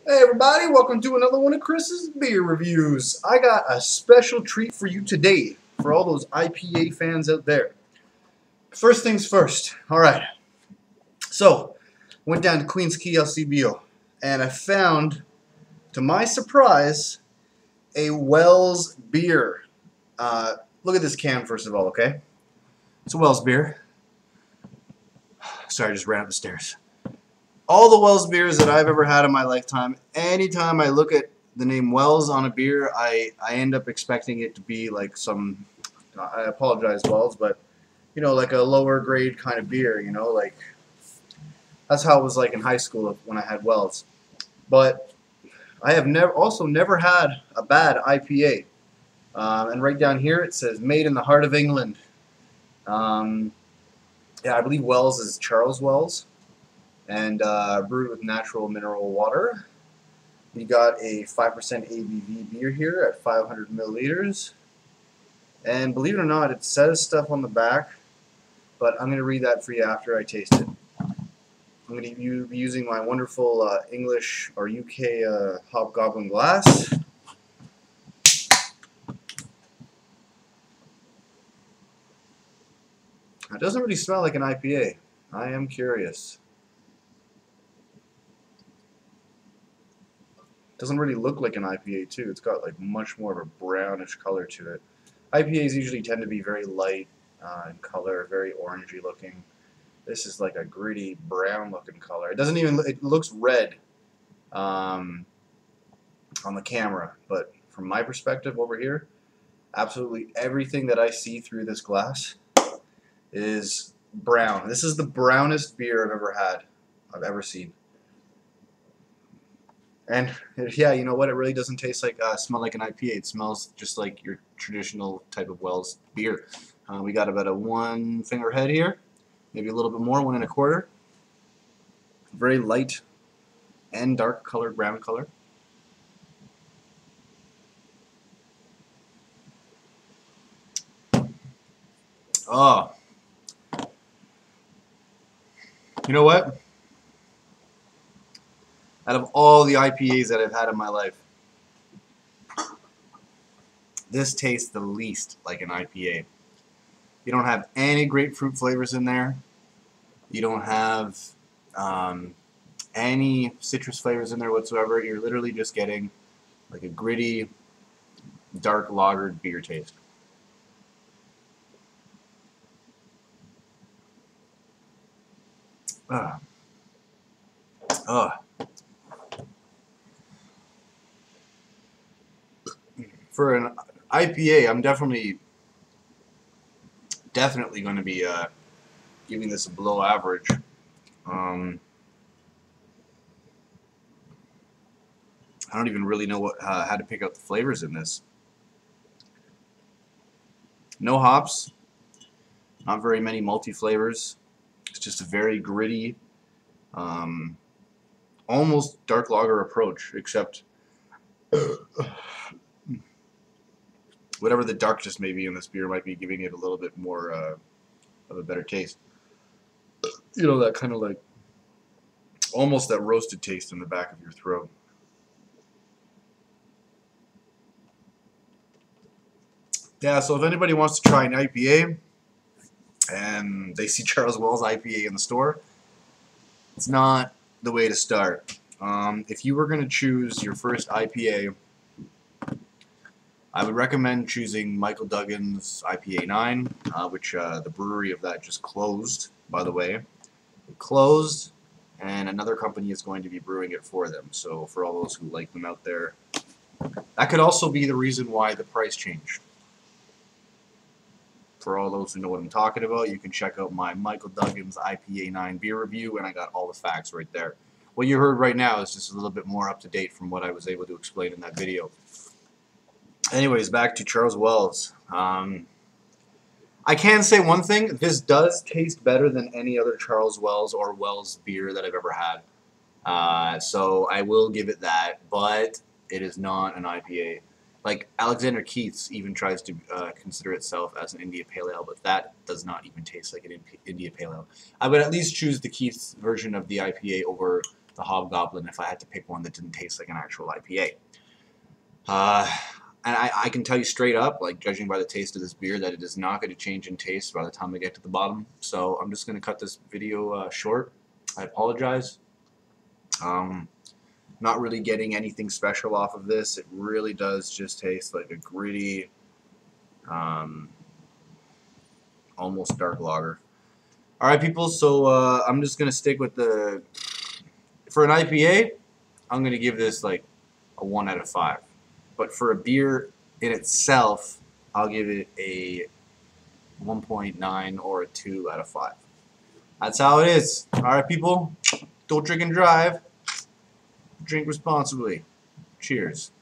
Hey everybody, welcome to another one of Chris's beer reviews. I got a special treat for you today, for all those IPA fans out there. First things first, alright. So, went down to Queens Quay LCBO, and I found, to my surprise, a Wells beer. Look at this can first of all, okay? It's a Wells beer. Sorry, I just ran up the stairs. All the Wells beers that I've ever had in my lifetime, anytime I look at the name Wells on a beer, I end up expecting it to be like some, I apologize Wells, but you know, like a lower grade kind of beer, you know, like that's how it was like in high school when I had Wells. But I have never had a bad IPA. And right down here it says made in the heart of England. Um, yeah, I believe Wells is Charles Wells, and brewed with natural mineral water. We got a 5% ABV beer here at 500 milliliters. And believe it or not, it says stuff on the back, but I'm going to read that for you after I taste it. I'm going to be using my wonderful English or UK hobgoblin glass. It doesn't really smell like an IPA. I am curious. Doesn't really look like an IPA too. It's got like much more of a brownish color to it. IPAs usually tend to be very light in color, very orangey looking. This is like a gritty brown looking color. It doesn't even, it looks red on the camera, but from my perspective over here, absolutely everything that I see through this glass is brown. This is the brownest beer I've ever seen. And yeah, you know what? It really doesn't taste like, smell like an IPA. It smells just like your traditional type of Wells beer. We got about a 1 finger head here, maybe a little bit more, 1 1/4. Very light and dark colored brown color. Oh, you know what? Out of all the IPAs that I've had in my life, this tastes the least like an IPA. You don't have any grapefruit flavors in there. You don't have any citrus flavors in there whatsoever. You're literally just getting like a gritty, dark lagered beer taste. Ugh. Ugh. For an IPA, I'm definitely going to be giving this a below average. I don't even really know how to pick out the flavors in this. No hops, not very many multi flavors. It's just a very gritty, almost dark lager approach, except whatever the darkness may be in this beer might be giving it a little bit more of a better taste. You know, that kind of like almost that roasted taste in the back of your throat. Yeah, so if anybody wants to try an IPA and they see Charles Wells IPA in the store, it's not the way to start. If you were going to choose your first IPA, I would recommend choosing Michael Duggan's IPA 9, which the brewery of that just closed, by the way. It closed, and another company is going to be brewing it for them. So for all those who like them out there, that could also be the reason why the price changed. For all those who know what I'm talking about, you can check out my Michael Duggan's IPA 9 beer review, and I got all the facts right there. What you heard right now is just a little bit more up to date from what I was able to explain in that video. Anyways, back to Charles Wells. I can say one thing. This does taste better than any other Charles Wells or Wells beer that I've ever had. So I will give it that, but it is not an IPA. Like Alexander Keith's even tries to consider itself as an India Pale Ale, but that does not even taste like an India Pale Ale. I would at least choose the Keith's version of the IPA over the Hobgoblin if I had to pick one that didn't taste like an actual IPA. And I can tell you straight up, like judging by the taste of this beer, that it is not going to change in taste by the time I get to the bottom. So I'm just going to cut this video short. I apologize. Not really getting anything special off of this. It really does just taste like a gritty, almost dark lager. All right, people. So I'm just going to stick with the. For an IPA, I'm going to give this like a 1 out of 5. But for a beer in itself, I'll give it a 1.9 or a 2 out of 5. That's how it is. All right, people. Don't drink and drive. Drink responsibly. Cheers.